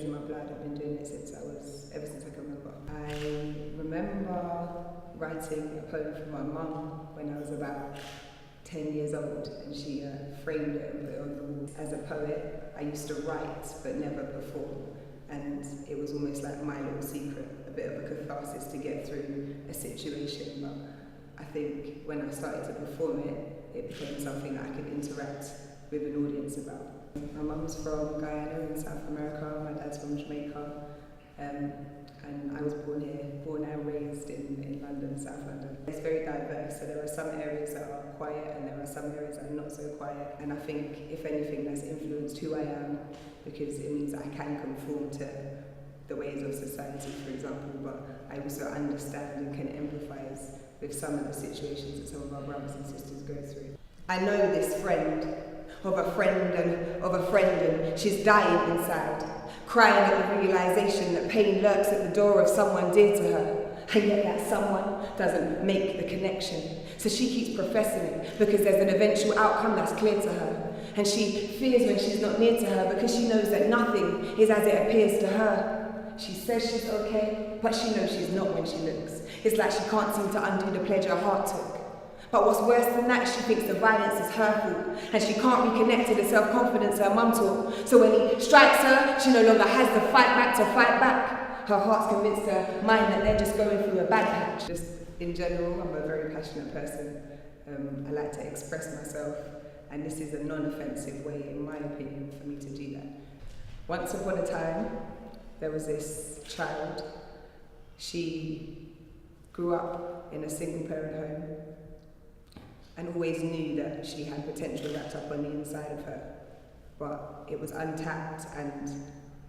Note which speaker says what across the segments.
Speaker 1: is in my blood. I've been doing it ever since I can remember. I remember writing a poem for my mum when I was about 10 years old, and she framed it and put it on the wall. As a poet, I used to write but never perform, and it was almost like my little secret, a bit of a catharsis to get through a situation. But I think when I started to perform it, it became something that I could interact with an audience about. My mum's from Guyana in South America, my dad's from Jamaica, and I was born and raised in London, South London. It's very diverse, so there are some areas that are quiet and there are some areas that are not so quiet, and I think, if anything, that's influenced who I am, because it means that I can conform to the ways of society, for example, but I also understand and can empathise with some of the situations that some of our brothers and sisters go through. I know this friend of a friend and of a friend, and she's dying inside, crying at the realisation that pain lurks at the door of someone dear to her, and yet that someone doesn't make the connection. So she keeps professing it because there's an eventual outcome that's clear to her, and she fears when she's not near to her because she knows that nothing is as it appears to her. She says she's okay, but she knows she's not when she looks. It's like she can't seem to undo the pledge her heart took. But what's worse than that, she thinks the violence is her fault, and she can't reconnect to the self-confidence her mum taught. So when he strikes her, she no longer has the fight back. Her heart's convinced her mind that they're just going through a bad patch. Just in general, I'm a very passionate person. I like to express myself, and this is a non-offensive way, in my opinion, for me to do that. Once upon a time, there was this child. She grew up in a single-parent home, and always knew that she had potential wrapped up on the inside of her, but it was untapped, and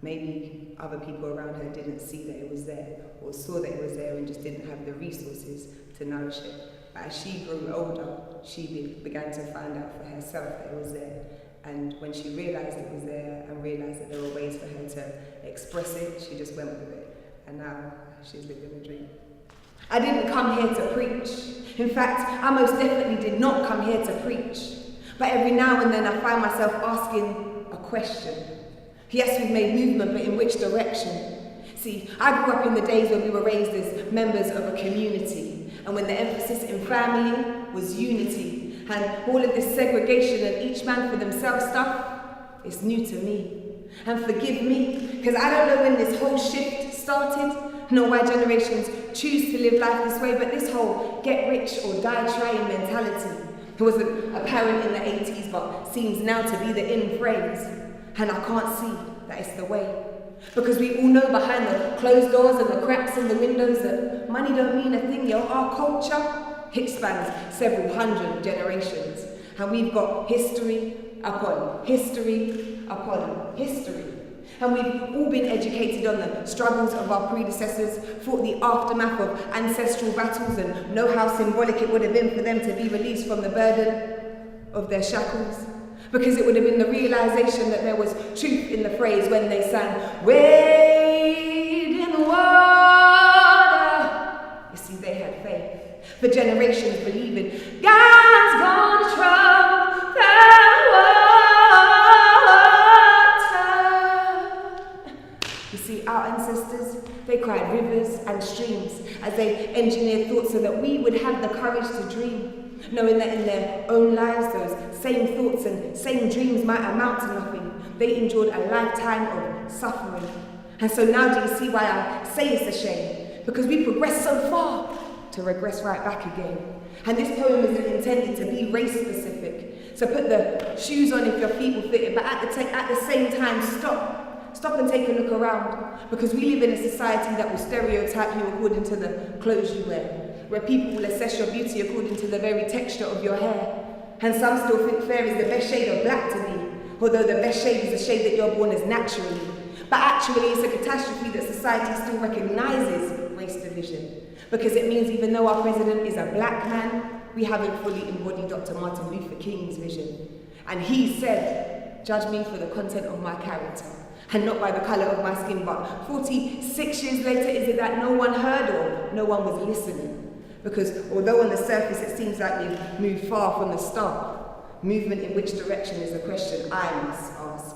Speaker 1: maybe other people around her didn't see that it was there, or saw that it was there and just didn't have the resources to nourish it. But as she grew older, she began to find out for herself that it was there, and when she realised it was there and realised that there were ways for her to express it, she just went with it, and now she's living a dream. I didn't come here to preach. In fact, I most definitely did not come here to preach. But every now and then I find myself asking a question. Yes, we've made movement, but in which direction? See, I grew up in the days when we were raised as members of a community, and when the emphasis in family was unity, and all of this segregation and each man for themselves stuff, it's new to me. And forgive me, because I don't know when this whole shift started, nor why generations choose to live life this way, but this whole get rich or die trying mentality, it wasn't apparent in the 80s, but seems now to be the in phrase. And I can't see that it's the way. Because we all know behind the closed doors and the cracks in the windows that money don't mean a thing, yo. Our culture, it spans several hundred generations. And we've got history upon history upon history. And we've all been educated on the struggles of our predecessors, fought the aftermath of ancestral battles, and know how symbolic it would have been for them to be released from the burden of their shackles. Because it would have been the realization that there was truth in the phrase when they sang, "Wade in the water." You see, they had faith. For generations believing, God's gonna trouble the water. You see, our ancestors, they cried rivers and streams as they engineered thoughts so that we would have the courage to dream. Knowing that in their own lives, those same thoughts and same dreams might amount to nothing. They endured a lifetime of suffering. And so now do you see why I say it's a shame? Because we progressed so far to regress right back again. And this poem isn't intended to be race specific. So put the shoes on if your feet will fit it, but at the same time, stop and take a look around. Because we live in a society that will stereotype you according to the clothes you wear, where people will assess your beauty according to the very texture of your hair. And some still think fair is the best shade of black to me, although the best shade is the shade that you're born as naturally. But actually it's a catastrophe that society still recognises race division, because it means even though our president is a black man, we haven't fully embodied Dr. Martin Luther King's vision. And he said, "Judge me for the content of my character, and not by the colour of my skin." But 46 years later, is it that no one heard or no one was listening? Because although on the surface it seems like we've moved far from the start, movement in which direction is a question I must ask.